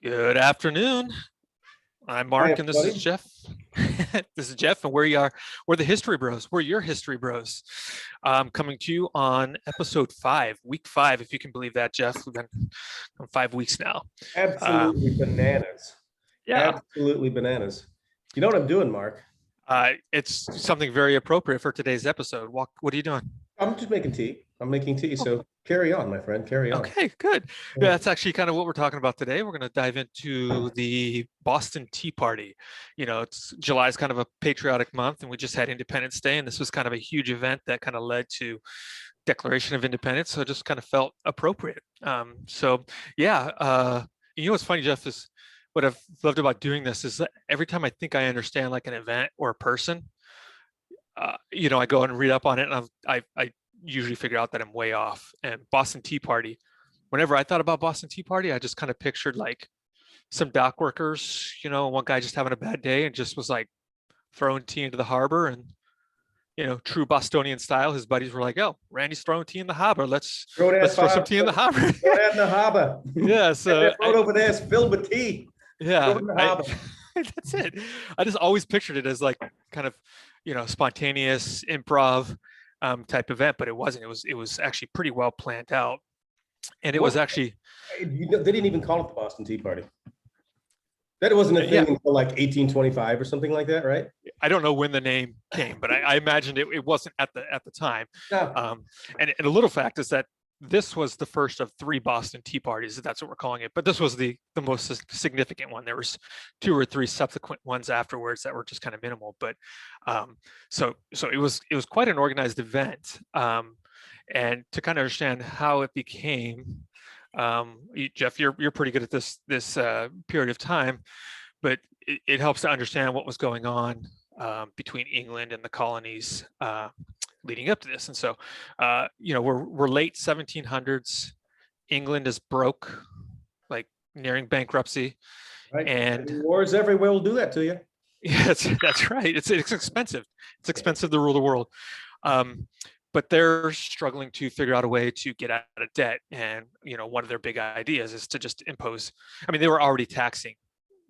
Good afternoon. I'm Hi, Mark, and this is everybody. Jeff. This is Jeff, and we're the History Bros. We're your History Bros. Coming to you on episode 5, week 5, if you can believe that, Jeff. We've been on 5 weeks now. Absolutely bananas. Yeah, Absolutely bananas. You know what I'm doing, Mark? it's something very appropriate for today's episode. What are you doing? I'm just making tea. I'm making tea. So carry on, my friend. Carry on. Okay, good. Yeah, Yeah. that's actually kind of what we're talking about today. We're going to dive into the Boston Tea Party. July is kind of a patriotic month, and we just had Independence Day, and this was kind of a huge event that kind of led to Declaration of Independence. So it just kind of felt appropriate. What's funny, Jeff, is what I've loved about doing this is that every time I think I understand like an event or a person, I go and read up on it, and I usually figure out that I'm way off. And Boston Tea Party, whenever I thought about Boston Tea Party, I just kind of pictured like some dock workers, one guy just having a bad day and just was like throwing tea into the harbor. And true Bostonian style, his buddies were like, "Oh, Randy's throwing tea in the harbor. Let's throw some tea in the harbor." Throw that in the harbor. Yeah, so that boat over there is filled with tea. yeah, Throw it in the harbor. that's it. I just always pictured it as like kind of spontaneous improv type event, but it wasn't. It was actually pretty well planned out, and it was actually They didn't even call it the Boston Tea Party. That wasn't a thing until like 1825 or something like that, right? I don't know when the name came, but I imagined it wasn't at the time. No. And a little fact is that this was the first of 3 Boston Tea Parties, that's what we're calling it. But this was the most significant one. There was 2 or 3 subsequent ones afterwards that were just kind of minimal. But so it was quite an organized event. And to kind of understand how it became, Jeff, you're pretty good at this period of time, but it helps to understand what was going on between England and the colonies leading up to this. And so, we're late 1700s. England is broke, like nearing bankruptcy. Right. And wars everywhere will do that to you. Yeah, that's right. It's expensive. It's expensive to rule the world. But they're struggling to figure out a way to get out of debt. And, one of their big ideas is to just impose, they were already taxing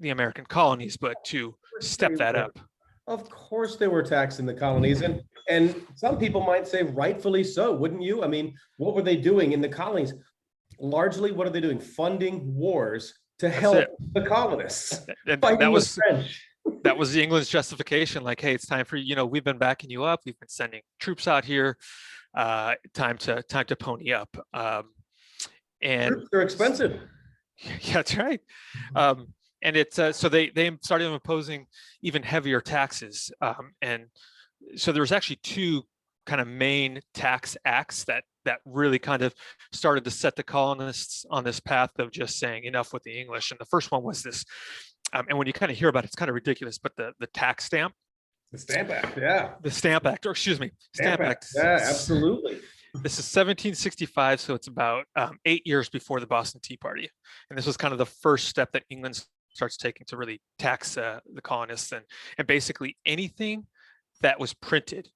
the American colonies, but to step that up. Of course they were taxing the colonies, and some people might say rightfully so, wouldn't you? What were they doing in the colonies? Largely, what are they doing? Funding wars to help the colonists. And that was the England's justification. Like, hey, it's time for we've been backing you up. We've been sending troops out here. Time to pony up. And troops are expensive. Yeah, that's right. And it's so they started imposing even heavier taxes. And so there was actually 2 kind of main tax acts that really kind of started to set the colonists on this path of just saying enough with the English. And the first one was this, and when you kind of hear about it, it's kind of ridiculous, but the tax stamp. The Stamp Act, yeah. The Stamp Act, or excuse me, Stamp Act. Yeah, absolutely. This is 1765, so it's about 8 years before the Boston Tea Party. And this was kind of the first step that England starts taking to really tax the colonists. And basically anything that was printed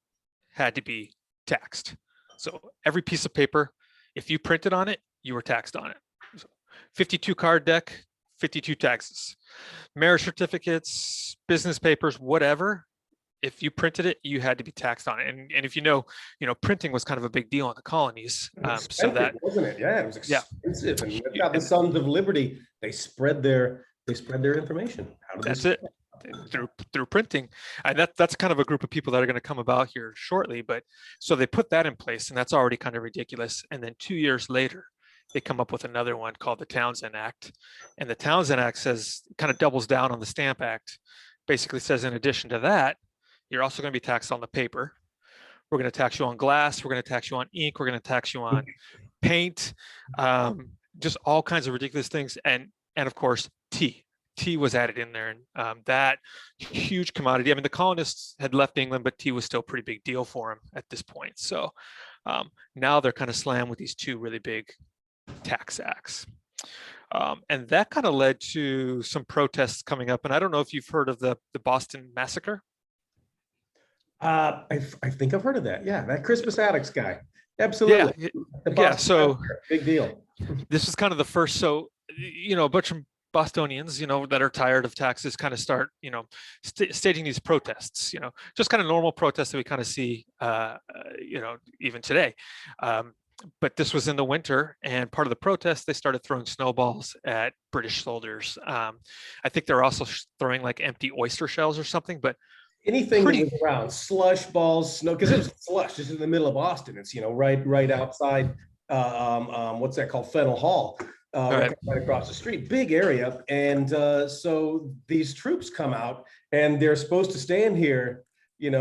had to be taxed. So every piece of paper, if you printed on it, you were taxed on it. So 52 card deck, 52 taxes. Marriage certificates, business papers, whatever. If you printed it, you had to be taxed on it. And if printing was kind of a big deal in the colonies. So that wasn't it? Yeah, it was expensive. And that's how the Sons of Liberty, they spread their information. That's it. Through printing. And that's kind of a group of people that are going to come about here shortly. But so they put that in place, and that's already kind of ridiculous. And then 2 years later, they come up with another one called the Townshend Act. And the Townshend Act kind of doubles down on the Stamp Act. Basically says, in addition to that, you're also going to be taxed on the paper. We're going to tax you on glass. We're going to tax you on ink. We're going to tax you on paint, just all kinds of ridiculous things. And of course, tea. Tea was added in there, and that huge commodity. The colonists had left England, but tea was still a pretty big deal for them at this point. So now they're kind of slammed with these 2 really big tax acts. And that kind of led to some protests coming up. And I don't know if you've heard of the Boston Massacre. I think I've heard of that. Yeah, that Crispus Attucks guy. Absolutely. Yeah. So big deal. This is kind of the first. So, a bunch of Bostonians, that are tired of taxes kind of start, staging these protests, just kind of normal protests that we kind of see, even today. But this was in the winter, and part of the protest, they started throwing snowballs at British soldiers. I think they're also throwing like empty oyster shells or something, but Anything that pretty, was around, slush balls, snow, because it was slush just in the middle of Austin. It's right outside what's that called? Fennel Hall, right. right across the street, big area. And so these troops come out and they're supposed to stand here, and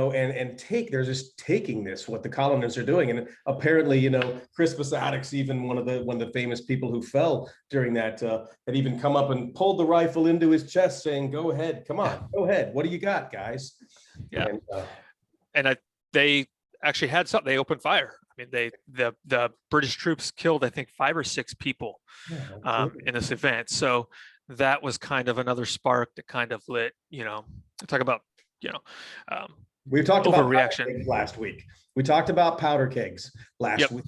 they're just taking this, what the colonists are doing. And apparently, Crispus Attucks, even one of the famous people who fell during that, had even come up and pulled the rifle into his chest saying, "Go ahead, come on, go ahead. What do you got, guys?" Yeah. And, They actually had something, they opened fire. I mean, the British troops killed, I think, 5 or 6 people in this event. So that was kind of another spark that kind of lit, talk about, we talked about powder overreaction. kegs last week. We talked about powder kegs last week.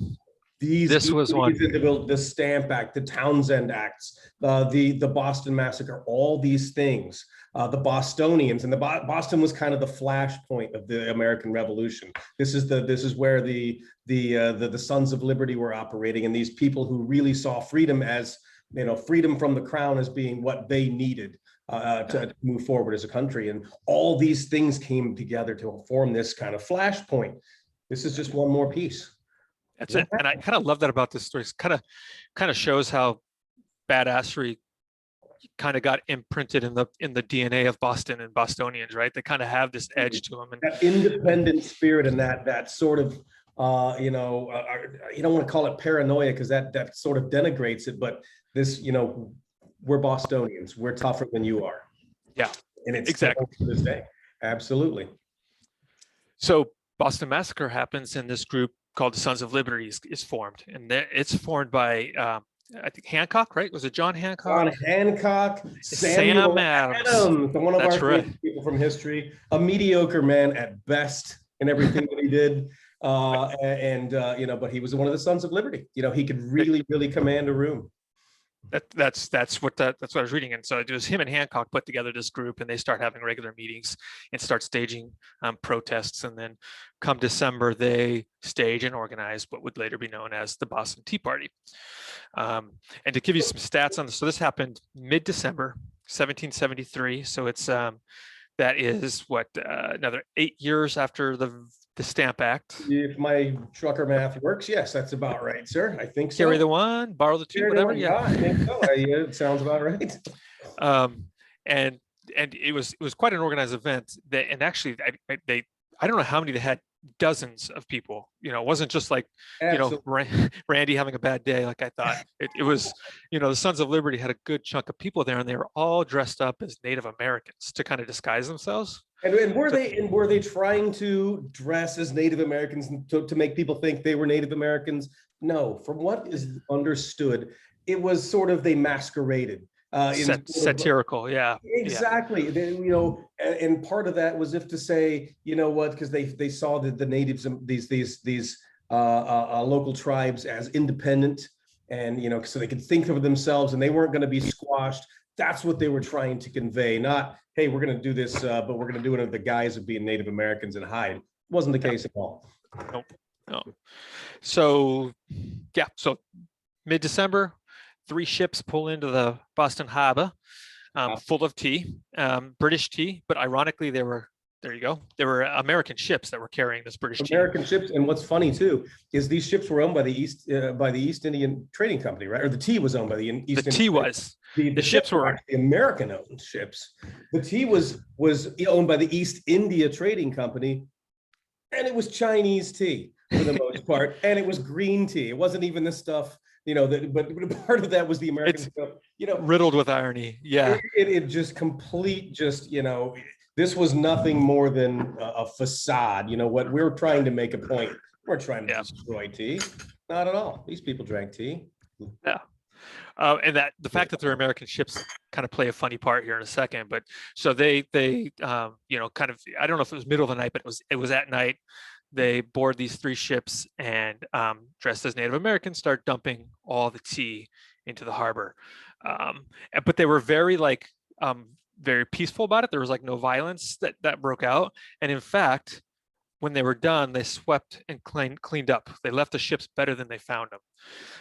This was one. The Stamp Act, the Townsend Acts, the Boston Massacre, all these things, the Bostonians, and Boston was kind of the flashpoint of the American Revolution. This is where the Sons of Liberty were operating, and these people who really saw freedom as, freedom from the crown as being what they needed to move forward as a country. And all these things came together to form this kind of flashpoint. This is just one more piece. That's it. And I kind of love that about this story. It kind of shows how badassery kind of got imprinted in the DNA of Boston and Bostonians, right? They kind of have this edge to them. And that independent spirit and that sort of, you don't want to call it paranoia because that sort of denigrates it, but this, we're Bostonians. We're tougher than you are. Yeah, and it's exactly to this day. Absolutely. So Boston Massacre happens, and this group called the Sons of Liberty is formed, and it's formed by I think Hancock, right? Was it John Hancock? John Hancock, Sam Adams, one of That's our right. favorite people from history, a mediocre man at best in everything that he did. But he was one of the Sons of Liberty. He could really, really command a room. That's what I was reading, and so it was him and Hancock put together this group, and they start having regular meetings and start staging protests. And then, come December, they stage and organize what would later be known as the Boston Tea Party. And to give you some stats on this, so this happened mid-December, 1773. So it's that is what another 8 years after the Stamp Act. If my trucker math works, yes, that's about right, sir. I think so. Carry the one, borrow the two, whatever. Yeah, I think so. It sounds about right. And it was quite an organized event. And actually, I don't know how many they had. Dozens of people. It wasn't just like Randy having a bad day. Like I thought, it was. The Sons of Liberty had a good chunk of people there, and they were all dressed up as Native Americans to kind of disguise themselves. And were they trying to dress as Native Americans to make people think they were Native Americans? No, from what is understood, it was sort of they masqueraded. Satirical, yeah. Exactly. Yeah. And part of that was if to say, because they saw the natives, these local tribes as independent, and so they could think of themselves and they weren't going to be squashed. That's what they were trying to convey, not, hey, we're going to do this, but we're going to do it under the guise of being Native Americans and hide. It wasn't the case at all. Nope. No. So, yeah. So mid-December, 3 ships pull into the Boston Harbor, full of tea, British tea. But ironically, there were American ships that were carrying this British tea. American ships, and what's funny too is these ships were owned by the East Indian Trading Company, right? Or the tea was owned by the East. The tea was. The ships were actually American-owned ships. The tea was owned by the East India Trading Company, and it was Chinese tea for the most part, and it was green tea. It wasn't even the stuff. But part of that was the American stuff. Riddled with irony. Yeah. It just this was nothing more than a facade. What we're trying to make a point. We're trying to destroy tea. Not at all. These people drank tea. Yeah. And that the fact that they're American ships kind of play a funny part here in a second. But so they kind of, I don't know if it was middle of the night, but it was at night. they board these 3 ships and, dressed as Native Americans, start dumping all the tea into the harbor. But they were very like very peaceful about it. There was like no violence that broke out. And in fact, when they were done, they swept and cleaned up. They left the ships better than they found them.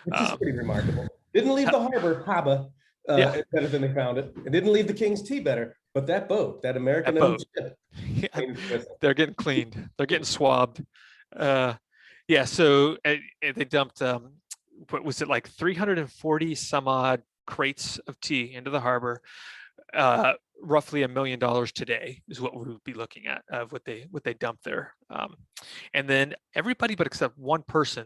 Which is Um, pretty remarkable. Didn't leave the harbor yeah, better than they found it. It didn't leave the King's Tea better, but that boat, that that American-owned boat. ship, Yeah, cleaned with it. they're getting cleaned. They're getting swabbed. Uh, yeah, so they dumped what was it, like 340 some odd crates of tea into the harbor. Roughly $1 million today is what we would be looking at of what they dumped there. And then everybody but except one person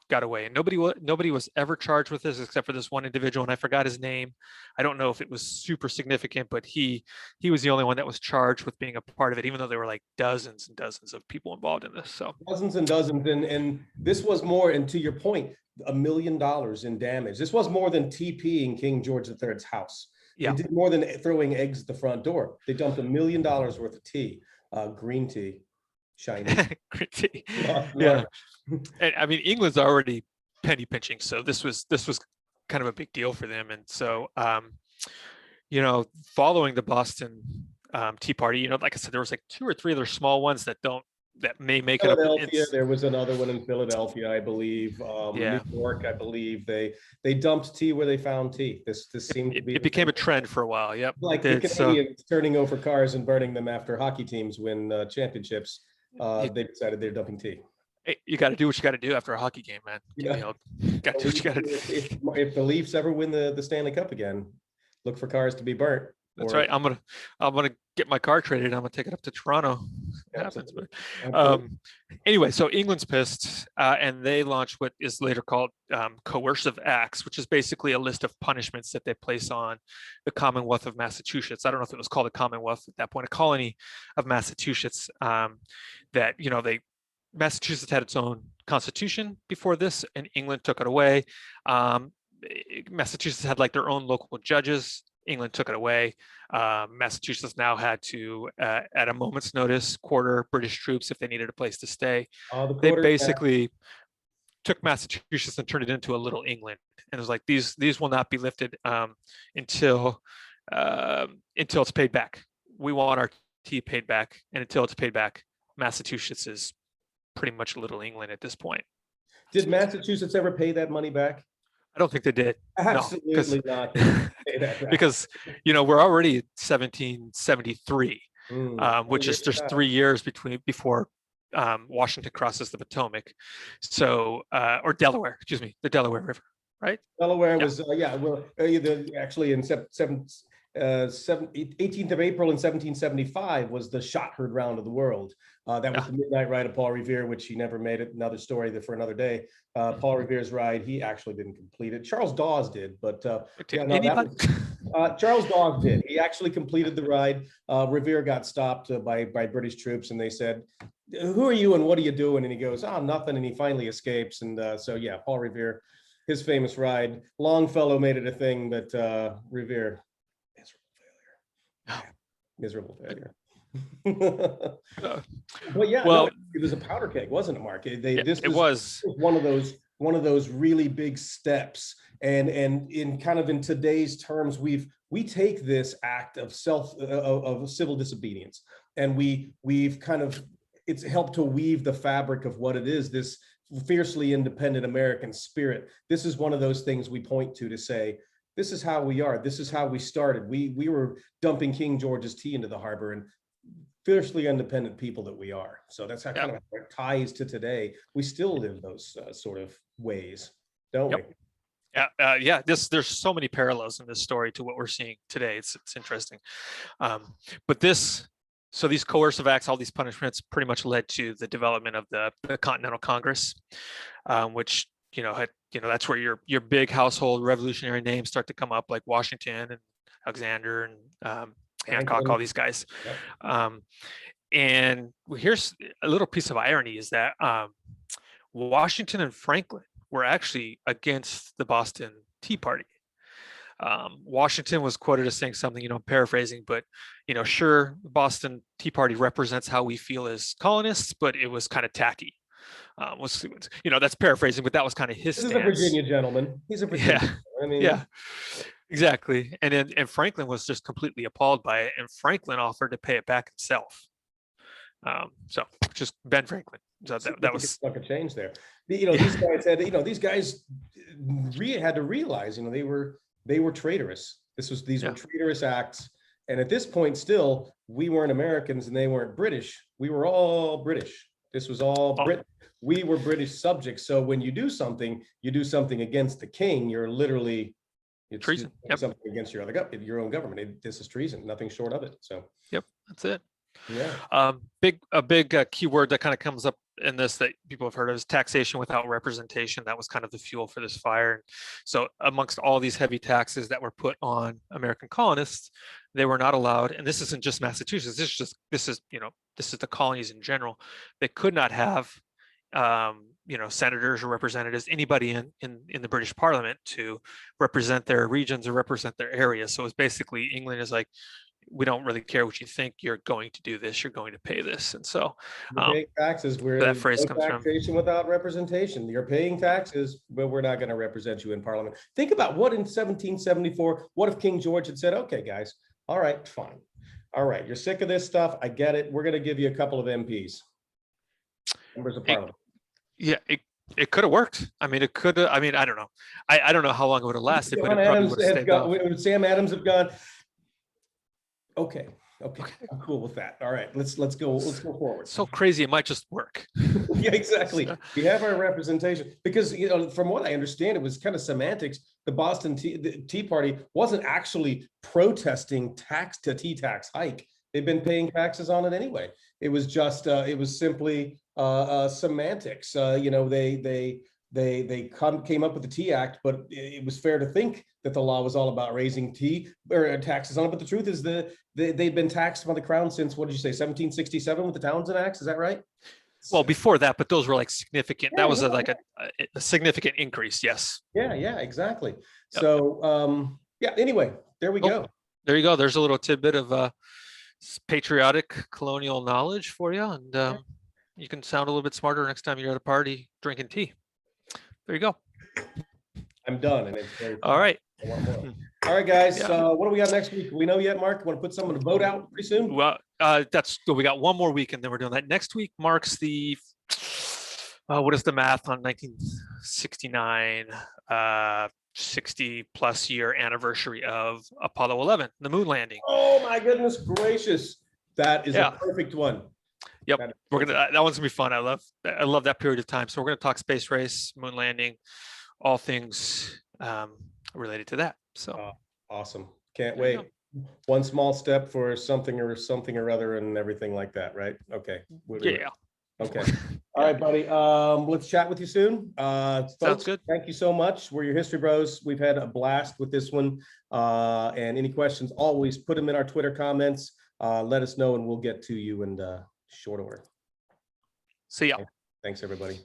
got away, and nobody was ever charged with this except for this one individual, and I forgot his name. I don't know if it was super significant, but he was the only one that was charged with being a part of it, even though there were like dozens and dozens of people involved in this. So Dozens and dozens, and this was more, and to your point, $1 million in damage. This was more than TPing King George III's house. They yeah. did more than throwing eggs at the front door. They dumped $1 million worth of tea, green tea, shiny. Green tea. Yeah. And I mean, England's already penny pinching, so this was kind of a big deal for them. And so, following the Boston Tea Party, like I said, there was like 2 or 3 other small ones that may make it up. Philadelphia, there was another one in Philadelphia, I believe. Yeah. New York, I believe they dumped tea where they found tea. This seemed to be It became a trend for a while. Yep. like the Canadians turning over cars and burning them after hockey teams win championships. They decided they're dumping tea. You got to do what you got to do after a hocky game, man. Yeah. Got to do what you got to do. If the Leafs ever win the Stanley Cup again, look for cars to be burnt. That's right. I'm gonna get my car traded. I'm gonna take it up to Toronto. Absolutely. Anyway, so England's pissed, and they launched what is later called coercive acts, which is basically a list of punishments that they place on the Commonwealth of Massachusetts. I don't know if it was called a Commonwealth at that point, a colony of Massachusetts. That Massachusetts had its own constitution before this, and England took it away. Massachusetts had like their own local judges. England took it away. Massachusetts now had to, at a moment's notice, quarter British troops if they needed a place to stay. They basically took Massachusetts and turned it into a little England, and it was like these will not be lifted until it's paid back. We want our tea paid back, and until it's paid back, Massachusetts is pretty much little England at this point. Did Massachusetts ever pay that money back? I don't think they did. Absolutely not. Because we're already 1773, which is just 3 years before Washington crosses the Potomac. So or Delaware, excuse me, the Delaware River, right? Delaware was actually in 18th of April in 1775 was the shot heard round of the world. That was the midnight ride of Paul Revere, which he never made it. Another story for another day. Paul Revere's ride, he actually didn't complete it. Charles Dawes did, but Charles Dawes did. He actually completed the ride. Revere got stopped by British troops, and they said, "Who are you and what are you doing?" And he goes, "Oh, nothing." And he finally escapes. And Paul Revere, his famous ride. Longfellow made it a thing, but Revere, miserable failure. But it was a powder keg, wasn't it, Mark? This was one of those really big steps, and in kind of in today's terms, we take this act of civil disobedience, and we've kind of, it's helped to weave the fabric of what it is, this fiercely independent American spirit. This is one of those things we point to say, this is how we are. This is how we started. We were dumping King George's tea into the harbor, and fiercely independent people that we are. So that's how kind of ties to today. We still live those sort of ways, don't we? Yeah. There's so many parallels in this story to what we're seeing today. It's interesting. But these coercive acts, all these punishments, pretty much led to the development of the Continental Congress, which that's where your big household revolutionary names start to come up, like Washington and Alexander and Hancock, all these guys. And here's a little piece of irony is that Washington and Franklin were actually against the Boston Tea Party. Washington was quoted as saying something, you know, paraphrasing, but, you know, sure, the Boston Tea Party represents how we feel as colonists, but it was kind of tacky. You know, that's paraphrasing, but that was kind of his This is a stance. Virginia gentleman. He's a Virginia. Yeah, I mean, yeah, exactly. And Franklin was just completely appalled by it, and Franklin offered to pay it back himself. So just Ben Franklin. So that was like a change there. You know, yeah. these guys had, you know, these guys had to realize, you know, they were traitorous. These were Yeah. traitorous acts. And at this point, still, we weren't Americans and they weren't British. We were all British. This was all Oh, Brit. We were British subjects. So when you do something against the king, you're literally treason. Yep. something against your own government. This is treason, nothing short of it. So Yep. That's it. yeah. A big keyword that kind of comes up in this that people have heard of is taxation without representation. That was kind of the fuel for this fire. So amongst all these heavy taxes that were put on American colonists, they were not allowed, and this isn't just Massachusetts, this is the colonies in general. They could not have you know, senators or representatives, anybody in the British Parliament to represent their regions or represent their areas. So it's basically England is like, we don't really care what you think. You're going to do this. You're going to pay this. And so Paying taxes where that phrase no comes from. taxation without representation. You're paying taxes, but we're not going to represent you in Parliament. Think about what in 1774. What if King George had said, "Okay, guys, all right, fine, all right, you're sick of this stuff. I get it. We're going to give you a couple of MPs, members of Parliament." It could have worked. I mean, it could have. I mean, I don't know. I don't know how long it would have lasted, but it probably would have stayed off. Would Sam Adams have gone? Okay, I'm cool with that. All right, let's go forward. So crazy, it might just work. Yeah, exactly. We have our representation because, you know, from what I understand, it was kind of semantics. The Boston Tea Party wasn't actually protesting tea tax hike. They've been paying taxes on it anyway. It was just it was simply semantics. You know, they came up with the Tea Act, but it was fair to think that the law was all about raising tea or taxes on it. But the truth is they've been taxed by the crown since, what did you say, 1767 with the Townshend Acts? Is that right? Well, before that, but those were like significant. That was like a significant increase. Yes. Yeah, exactly. Yep. So yeah, anyway, there we go. There you go. There's a little tidbit of patriotic colonial knowledge for you. And you can sound a little bit smarter next time you're at a party drinking tea. There you go. I'm done. And it's very fun. All right. All right, guys. What do we got next week? Do we know yet, Mark? Want to put someone to vote out pretty soon? Well, we got one more week and then we're doing that. Next week marks the what is the math on 1969 60 plus year anniversary of Apollo 11, the moon landing. Oh my goodness gracious. That is a perfect one. Yep. That one's gonna be fun. I love that period of time. So we're gonna talk space race, moon landing, all things related to that. So awesome. Can't wait. One small step for something or other and everything like that, right? Okay. Yeah. Okay. All right, buddy. Let's chat with you soon. Folks, sounds good. Thank you so much. We're your history bros. We've had a blast with this one. And any questions, always put them in our Twitter comments. Let us know and we'll get to you in short order. See ya. Thanks, everybody.